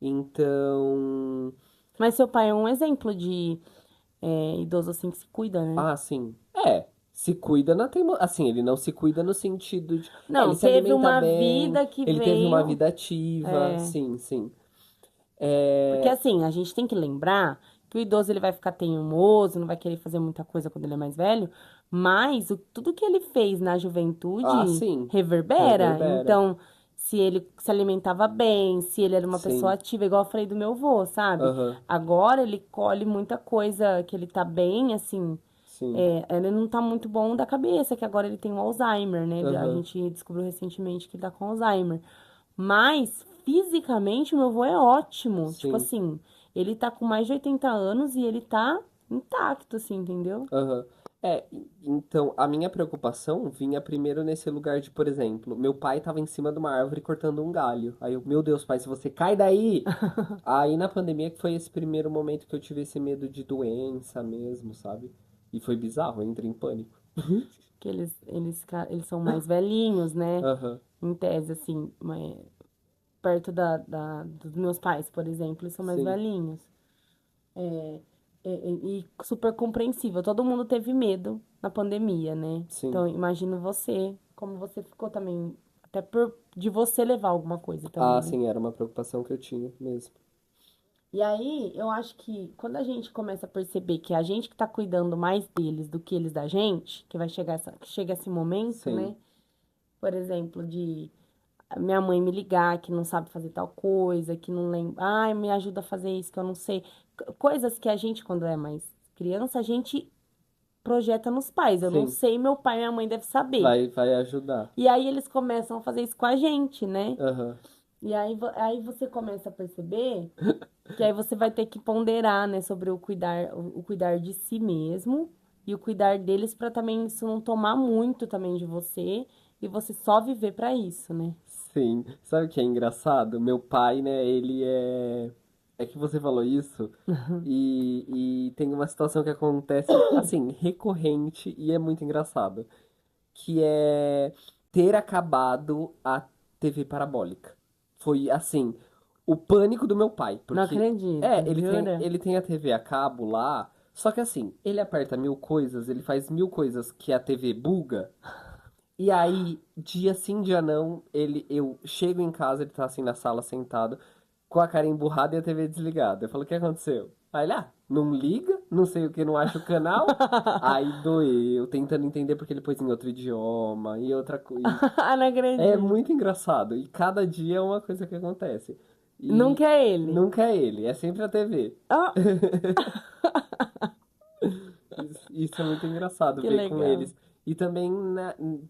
Então, Mas seu pai é um exemplo de idoso assim que se cuida, né? assim, se cuida assim, ele não se cuida no sentido de, ele Não, se teve alimenta uma bem, vida que ele teve uma veio. vida ativa, É, sim, sim. porque É, assim, a gente tem que lembrar que o idoso ele vai ficar teimoso, não vai querer fazer muita coisa quando ele é mais velho, mas tudo que ele fez na juventude sim, reverbera. reverbera, Então, se ele se alimentava bem, se ele era uma pessoa sim, ativa, igual eu falei do meu avô, sabe? aham, Agora ele colhe muita coisa que ele tá bem, assim. sim, Ele não tá muito bom da cabeça, que agora ele tem o Alzheimer, né? A aham, gente descobriu recentemente que ele tá com Alzheimer. Mas, fisicamente, o meu avô é ótimo. Tipo sim. assim, ele tá com mais de 80 anos e ele tá intacto, assim, entendeu? Aham. Então, a minha preocupação vinha primeiro nesse lugar de, por exemplo, meu pai tava em cima de uma árvore cortando um galho. Aí eu, meu Deus, pai, se você cai daí! Aí na pandemia que foi esse primeiro momento que eu tive esse medo de doença mesmo, sabe? E foi bizarro, eu entrei em pânico. Que eles são mais velhinhos, né? Aham, Em tese, assim, perto dos meus pais, por exemplo, eles são mais sim, velhinhos. E super compreensível. Todo mundo teve medo na pandemia, né? sim. Então, imagino você, como você ficou também, até de você levar alguma coisa também, Ah, né? sim, era uma preocupação que eu tinha mesmo. E aí, eu acho que quando a gente começa a perceber que é a gente que tá cuidando mais deles do que eles da gente, que vai chegar que chega esse momento, Sim, né? Por exemplo, de a minha mãe me ligar que não sabe fazer tal coisa, que não lembra, ai, me ajuda a fazer isso que eu não sei. Coisas que a gente, quando é mais criança, a gente projeta nos pais. Eu não sim, sei, meu pai e minha mãe devem saber. vai ajudar. E aí eles começam a fazer isso com a gente, né? Aham, E aí, aí você começa a perceber que aí você vai ter que ponderar, né, sobre o cuidar de si mesmo e o cuidar deles para também isso não tomar muito também de você e você só viver para isso, né? sim. Sabe o que é engraçado? Meu pai, né, ele é. É que você falou isso. E tem uma situação que acontece, assim, recorrente e é muito engraçado. Que é. ter acabado a TV parabólica. Foi, assim, o pânico do meu pai. Não Porque, acredito, jura? ele tem a TV a cabo lá, só que assim, ele aperta 1000 coisas, ele faz 1000 coisas que a TV buga, e aí, dia sim, dia não, eu chego em casa, ele tá assim na sala sentado, com a cara emburrada e a TV desligada. Eu falo, o que aconteceu? Aí ele, não liga, não sei o que, não acha o canal. Aí doeu, tentando entender porque ele pôs em outro idioma e outra coisa. Não É acredito. muito engraçado. E cada dia é uma coisa que acontece. E Nunca é ele. nunca é ele, é sempre a TV. Ah, Isso é muito engraçado que ver com legal. eles. E também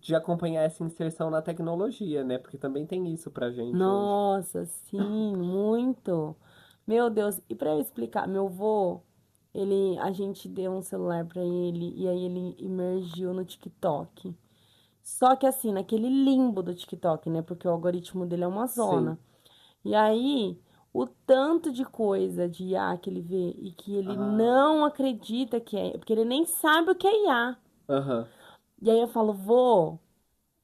de acompanhar essa inserção na tecnologia, né? Porque também tem isso pra gente hoje. Nossa, sim, muito. Meu Deus, e pra eu explicar, meu vô, a gente deu um celular pra ele e aí ele imergiu no TikTok. Só que assim, naquele limbo do TikTok, né? Porque o algoritmo dele é uma Sim. zona. E aí, o tanto de coisa de IA que ele vê e que ele Ah, não acredita que é, porque ele nem sabe o que é IA. aham. E aí eu falo, vô,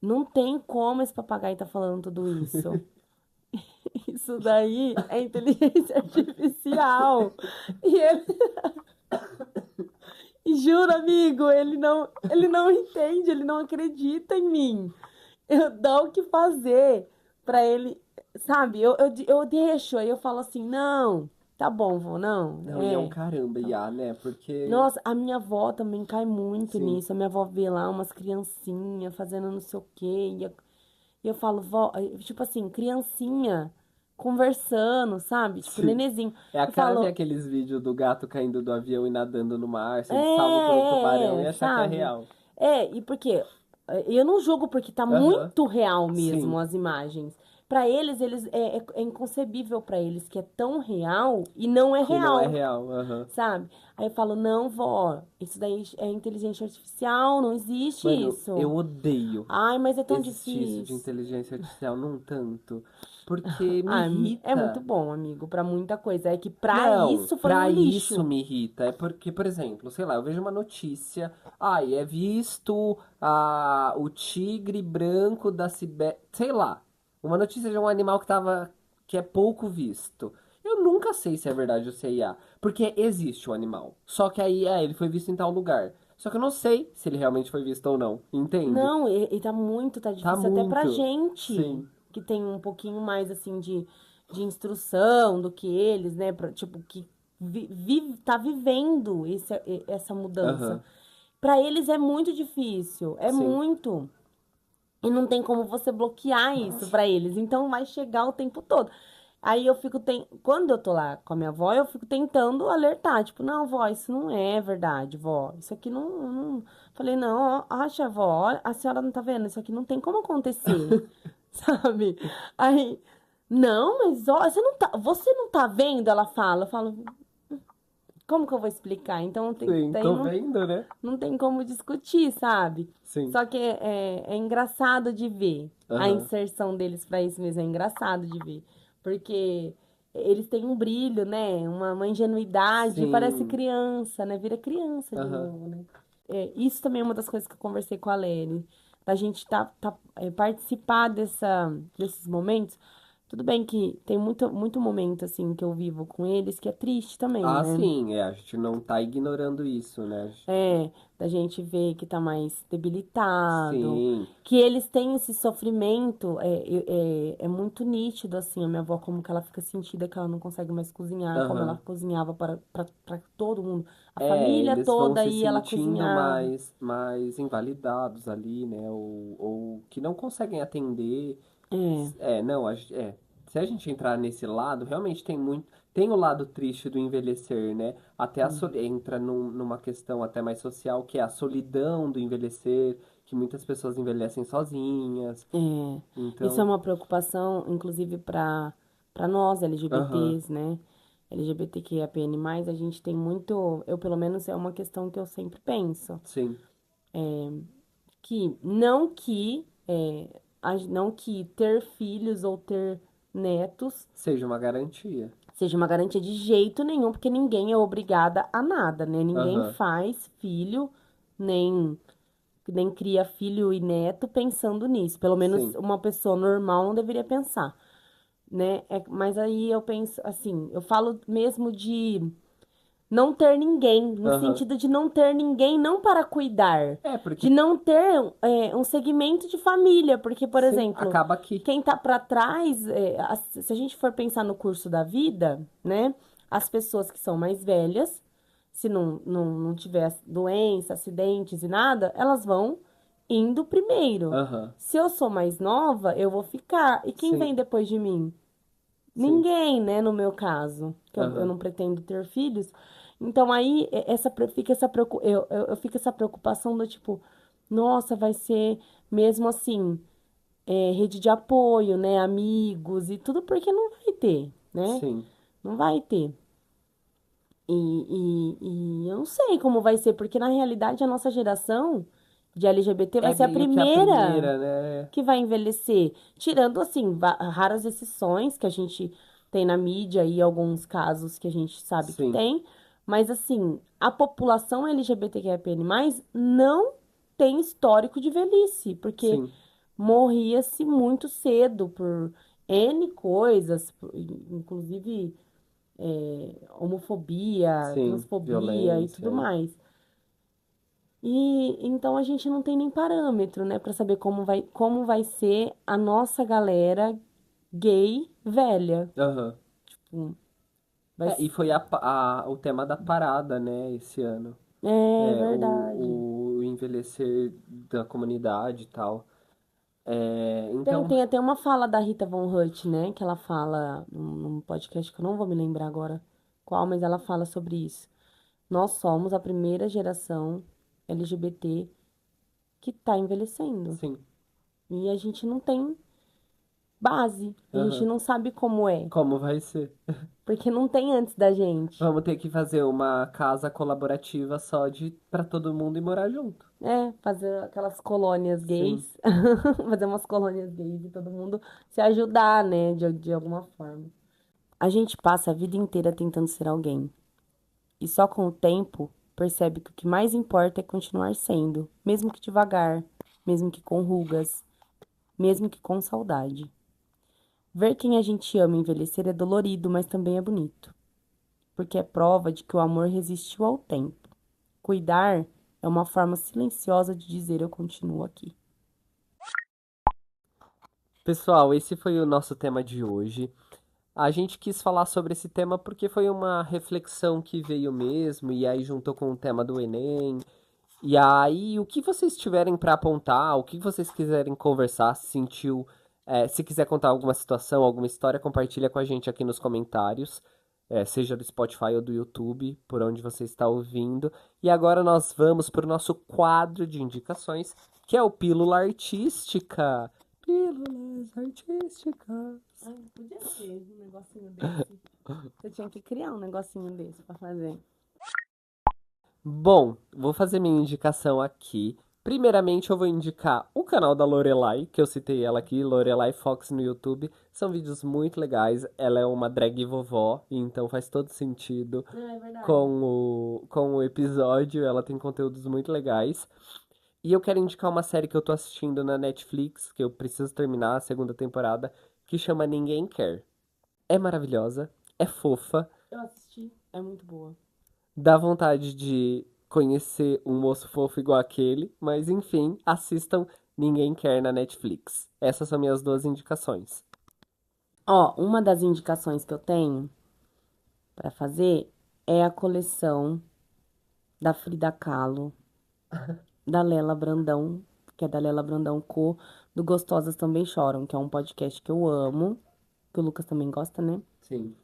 não tem como esse papagaio tá falando tudo isso. Isso daí é inteligência artificial. E ele, e juro, amigo, ele não entende, ele não acredita em mim. Eu dou o que fazer pra ele, sabe? Eu deixo, aí eu falo assim, não, tá bom, vô, não, Não, e é um é. caramba, IA, né? Porque, Nossa, a minha avó também cai muito sim, nisso. A minha avó vê lá umas criancinhas fazendo não sei o quê. E eu falo, vó, tipo assim, criancinha conversando, sabe? Tipo, sim. nenezinho. É a Eu cara ver falo, aqueles vídeos do gato caindo do avião e nadando no mar, sendo salvo por um tubarão e achar que é sabe? real. E porque eu não julgo porque tá Aham, muito real mesmo sim. as imagens. Pra eles é inconcebível pra eles que é tão real e não é Que não é real. real, aham. Sabe? Aí eu falo, não, vó, isso daí é inteligência artificial, não existe Mano, eu isso. odeio Ai, mas é tão existir isso de difícil. inteligência artificial, não tanto. Porque me Ah, é muito irrita. bom, amigo, pra muita coisa. É que pra Não, isso foi um pra isso lixo. me irrita. É porque, por exemplo, sei lá, eu vejo uma notícia. Ai, é visto o tigre branco da Sibéria. Sei lá. Uma notícia de um animal que é pouco visto. Eu nunca sei se é verdade ou se é IA. Porque existe o animal. Só que aí, ele foi visto em tal lugar. Só que eu não sei se ele realmente foi visto ou não. Entende? Não, e tá Tá difícil até pra muito. gente, Sim. que tem um pouquinho mais, assim, de instrução do que eles, né? Tipo, que tá vivendo essa mudança. Aham. Pra eles é muito difícil, é Sim. muito. E não tem como você bloquear isso pra eles. Então vai chegar o tempo todo. Aí eu fico quando eu tô lá com a minha avó, eu fico tentando alertar, tipo, não, vó, isso não é verdade, vó. Isso aqui não... Falei, não, acha, vó, olha, a senhora não tá vendo? Isso aqui não tem como acontecer, sabe? Aí, não, mas ó, você não tá vendo? Ela fala, eu falo, como que eu vou explicar? Então Sim, daí tô não, vendo, né? não tem como discutir, sabe? Sim. Só que é engraçado de ver a Aham. inserção deles pra isso mesmo, é engraçado de ver. Porque eles têm um brilho, né? Uma ingenuidade, parece Sim. criança, né? Vira criança de Aham. novo, né? Isso também é uma das coisas que eu conversei com a Lene, da gente participar desses momentos. Tudo bem que tem muito, muito momento, assim, que eu vivo com eles que é triste também, Ah, né? sim, a gente não tá ignorando isso, né? Da gente ver que tá mais debilitado, Sim. que eles têm esse sofrimento, é muito nítido, assim, a minha avó, como que ela fica sentida que ela não consegue mais cozinhar, como ela Aham. cozinhava para todo mundo, a É, família eles vão toda se aí ela sentindo cozinhava. mais invalidados ali, né? Ou que não conseguem atender. É, Não, se a gente entrar nesse lado, realmente tem o lado triste do envelhecer, né? Até sim, entra numa questão até mais social, que é a solidão do envelhecer, que muitas pessoas envelhecem sozinhas. isso é Então, uma preocupação, inclusive para nós aham, LGBTs, né? LGBTQIAPN+, a gente tem muito, eu pelo menos é uma questão que eu sempre penso. sim, Que não que ter filhos ou ter netos seja uma garantia. seja uma garantia de jeito nenhum, porque ninguém é obrigada a nada, né? Ninguém Aham, faz filho, nem. nem cria filho e neto pensando nisso. Pelo menos Sim. uma pessoa normal não deveria pensar, né? Mas aí eu penso assim, eu falo mesmo de não ter ninguém, no Aham. sentido de não ter ninguém, não para cuidar, É, de porque, não ter um segmento de família, porque, por sim, exemplo, acaba aqui. quem tá para trás, se a gente for pensar no curso da vida, né, as pessoas que são mais velhas, se não tiver doença, acidentes e nada, elas vão indo primeiro. Aham. Se eu sou mais nova, eu vou ficar. E quem Sim, vem depois de mim? sim. Ninguém, né, no meu caso, que eu Aham. não pretendo ter filhos. Então aí fica eu fico essa preocupação do tipo, nossa, vai ser mesmo assim, rede de apoio, né, amigos e tudo, porque não vai ter, né? Sim. Não vai ter. E eu não sei como vai ser, porque na realidade a nossa geração de LGBT vai É ser a meio que a primeira primeira, né? que vai envelhecer. Tirando, assim, raras exceções que a gente tem na mídia e alguns casos que a gente sabe que Sim, tem. Mas, assim, a população LGBTQIAPN+, não tem histórico de velhice, porque sim, morria-se muito cedo por N coisas, inclusive homofobia, sim. transfobia e tudo Violência. mais. E então a gente não tem nem parâmetro, né, pra saber como vai ser a nossa galera gay velha. Aham. Tipo, vai É, e ser... foi o tema da parada, né, esse ano. É É, verdade. o envelhecer da comunidade e tal. É, Tem, então, tem até uma fala da Rita Von Hutt, né, que ela fala num podcast que eu não vou me lembrar agora qual, mas ela fala sobre isso. Nós somos a primeira geração LGBT que tá envelhecendo. sim. E a gente não tem base, a gente Aham. não sabe como é, Como vai ser? porque não tem antes da gente. Vamos ter que fazer uma casa colaborativa só de para todo mundo ir morar junto. Fazer aquelas colônias Sim. gays, fazer umas colônias gays e todo mundo se ajudar, né, de alguma forma. A gente passa a vida inteira tentando ser alguém, e só com o tempo percebe que o que mais importa é continuar sendo, mesmo que devagar, mesmo que com rugas, mesmo que com saudade. Ver quem a gente ama envelhecer é dolorido, mas também é bonito, porque é prova de que o amor resistiu ao tempo. Cuidar é uma forma silenciosa de dizer eu continuo aqui. Pessoal, esse foi o nosso tema de hoje. A gente quis falar sobre esse tema porque foi uma reflexão que veio mesmo, e aí juntou com o tema do Enem. E aí, o que vocês tiverem para apontar, o que vocês quiserem conversar, se sentiu, se quiser contar alguma situação, alguma história, compartilha com a gente aqui nos comentários, seja do Spotify ou do YouTube, por onde você está ouvindo. E agora nós vamos para o nosso quadro de indicações, que é o Pílula Artística. Pílulas Artísticas. Ai, podia ter um negocinho desse. Você tinha que criar um negocinho desse pra fazer. Bom, vou fazer minha indicação aqui. Primeiramente, eu vou indicar o canal da Lorelai, que eu citei ela aqui, Lorelai Fox no YouTube. São vídeos muito legais. Ela é uma drag vovó, então faz todo sentido É verdade. com o episódio. Ela tem conteúdos muito legais. E eu quero indicar uma série que eu tô assistindo na Netflix, que eu preciso terminar a segunda temporada, que chama Ninguém Quer. É maravilhosa, é fofa, Eu assisti, é muito boa. dá vontade de conhecer um moço fofo igual aquele, mas enfim, assistam Ninguém Quer na Netflix. Essas são minhas duas indicações. Ó, uma das indicações que eu tenho pra fazer é a coleção da Frida Kahlo, da Lela Brandão, que é da Lela Brandão Co, do Gostosas Também Choram, que é um podcast que eu amo, que o Lucas também gosta, né? Sim.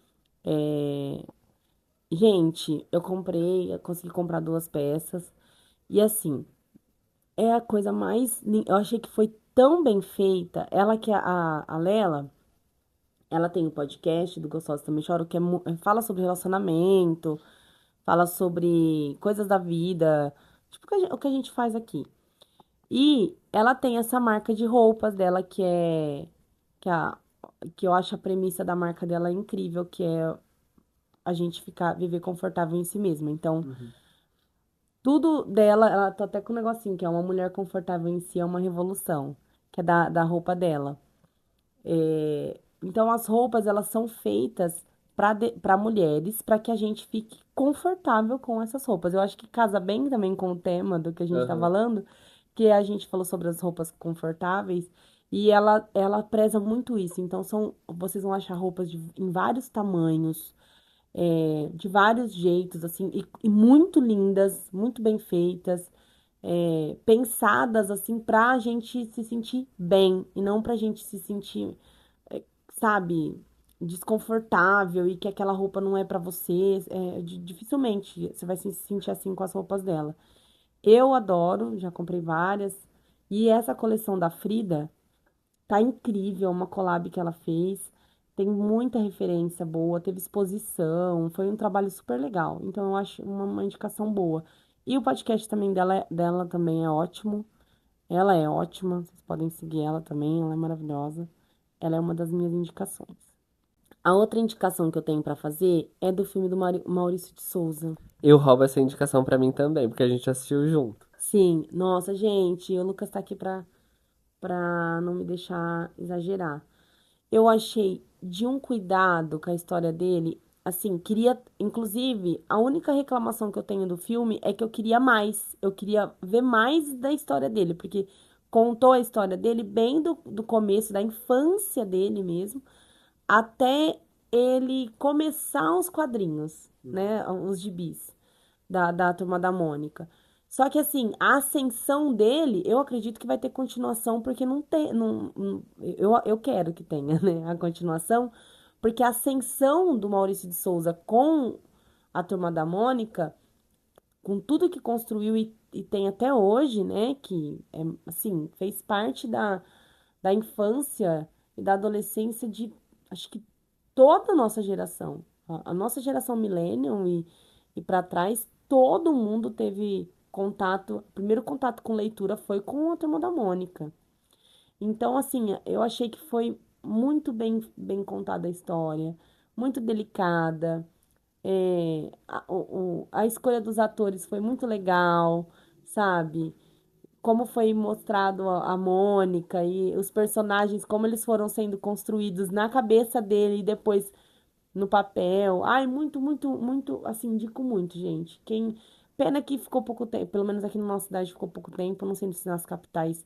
Gente, eu consegui comprar 2 peças. E assim, é a coisa mais. Eu achei que foi tão bem feita. Ela que é a Lela, ela tem um podcast do Gostosa Também Choro, que fala sobre relacionamento, fala sobre coisas da vida, tipo o que a gente faz aqui. E ela tem essa marca de roupas dela que, a, que eu acho a premissa da marca dela incrível, que é a gente viver confortável em si mesma. Então, Uhum. Tudo dela, ela tá até com um negocinho, que é uma mulher confortável em si, é uma revolução, que é da roupa dela. Então, as roupas, elas são feitas para mulheres, para que a gente fique confortável com essas roupas. Eu acho que casa bem também com o tema do que a gente tá Aham. falando, que a gente falou sobre as roupas confortáveis, e ela preza muito isso. Então, vocês vão achar roupas em vários tamanhos, de vários jeitos, assim, e muito lindas, muito bem feitas, pensadas, assim, pra gente se sentir bem, e não pra gente se sentir, sabe, desconfortável e que aquela roupa não é pra você. Dificilmente você vai se sentir assim com as roupas dela. Eu adoro, já comprei várias. E essa coleção da Frida tá incrível, uma collab que ela fez. Tem muita referência boa, teve exposição, foi um trabalho super legal. Então eu acho uma indicação boa. E o podcast também dela também é ótimo. Ela é ótima, vocês podem seguir ela também, ela é maravilhosa. Ela é uma das minhas indicações. A outra indicação que eu tenho pra fazer é do filme do Maurício de Souza. Eu roubo essa indicação pra mim também, porque a gente assistiu junto. Sim, nossa, gente, o Lucas tá aqui pra não me deixar exagerar. Eu achei de um cuidado com a história dele, assim, queria, inclusive, a única reclamação que eu tenho do filme é que eu queria mais, eu queria ver mais da história dele, porque contou a história dele bem do começo, da infância dele mesmo, até ele começar os quadrinhos, né, os gibis da Turma da Mônica. Só que assim, a ascensão dele, eu acredito que vai ter continuação, porque não tem, eu quero que tenha, né, a continuação, porque a ascensão do Maurício de Souza com a Turma da Mônica, com tudo que construiu e tem até hoje, né, que é, assim, fez parte da infância e da adolescência de, acho que toda a nossa geração. A nossa geração millennium e para trás, todo mundo teve contato. O primeiro contato com leitura foi com a Turma da Mônica. Então, assim, eu achei que foi muito bem contada a história, muito delicada. A escolha dos atores foi muito legal, sabe? Como foi mostrado a Mônica e os personagens, como eles foram sendo construídos na cabeça dele e depois no papel. Ai, muito, assim, indico muito, gente. Pena que ficou pouco tempo, pelo menos aqui na nossa cidade ficou pouco tempo, não sei se nas capitais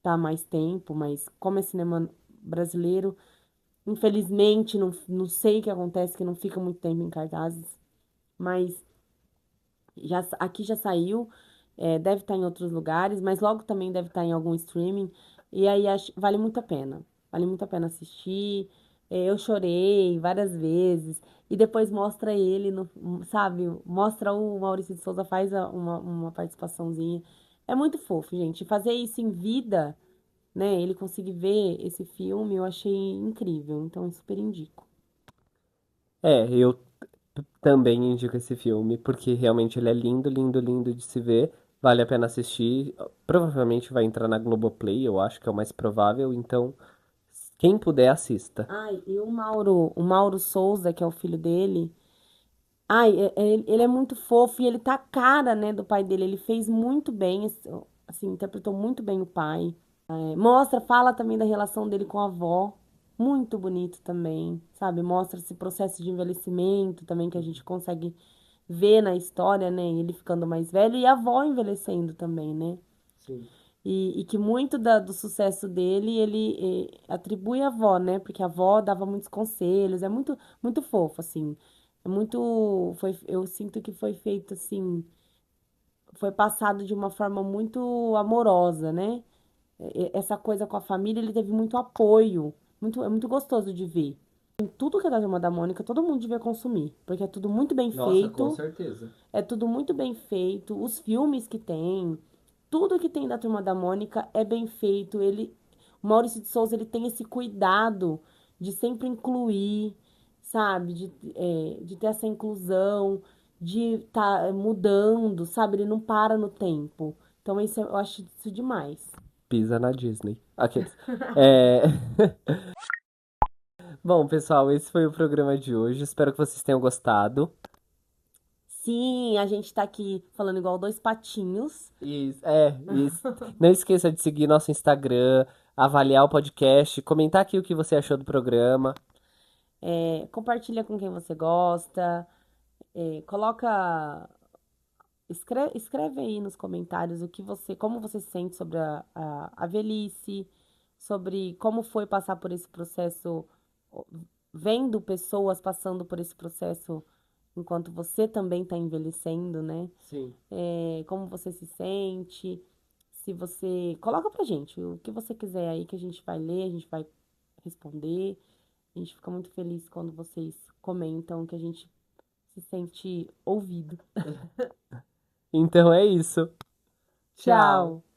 tá mais tempo, mas como é cinema brasileiro, infelizmente, não sei o que acontece, que não fica muito tempo em cartazes, mas aqui já saiu, deve estar em outros lugares, mas logo também deve estar em algum streaming. E aí vale muito a pena. Vale muito a pena assistir. Eu chorei várias vezes. E depois mostra ele, sabe? Mostra o Maurício de Souza faz uma participaçãozinha. É muito fofo, gente. E fazer isso em vida, né? Ele conseguir ver esse filme, eu achei incrível. Então, eu super indico. Eu também indico esse filme, porque realmente ele é lindo, lindo, lindo de se ver. Vale a pena assistir. Provavelmente vai entrar na Globoplay, eu acho que é o mais provável. Então, quem puder, assista. Ai, e o Mauro Souza, que é o filho dele. Ai, ele é muito fofo e ele tá a cara, né, do pai dele. Ele fez muito bem, assim, interpretou muito bem o pai. Fala também da relação dele com a avó. Muito bonito também, sabe? Mostra esse processo de envelhecimento também que a gente consegue ver na história, né? Ele ficando mais velho e a avó envelhecendo também, né? Sim. E que muito do sucesso dele ele atribui à avó, né? Porque a avó dava muitos conselhos, é muito fofo, assim. Eu sinto que foi feito assim, foi passado de uma forma muito amorosa, né? Essa coisa com a família, ele teve muito apoio, é muito gostoso de ver. Tudo que é da Turma da Mônica, todo mundo devia consumir, porque é tudo muito bem Nossa, com feito. certeza. É tudo muito bem feito. Os filmes que tem, tudo que tem da Turma da Mônica é bem feito. O Maurício de Souza, ele tem esse cuidado de sempre incluir, sabe? De ter essa inclusão, de estar mudando, sabe? Ele não para no tempo. Então, eu acho isso demais. Pisa na Disney. Aqueles. É... Bom, pessoal, esse foi o programa de hoje. Espero que vocês tenham gostado. Sim, a gente tá aqui falando igual dois patinhos. Isso. Não esqueça de seguir nosso Instagram, avaliar o podcast, comentar aqui o que você achou do programa. Compartilha com quem você gosta. Coloca. Escreve aí nos comentários como você se sente sobre a velhice, sobre como foi passar por esse processo, ó, vendo pessoas passando por esse processo enquanto você também está envelhecendo, né? Sim. Como você se sente, se você. Coloca pra gente o que você quiser aí que a gente vai ler, a gente vai responder. A gente fica muito feliz quando vocês comentam que a gente se sente ouvido. Então é isso. Tchau. Tchau!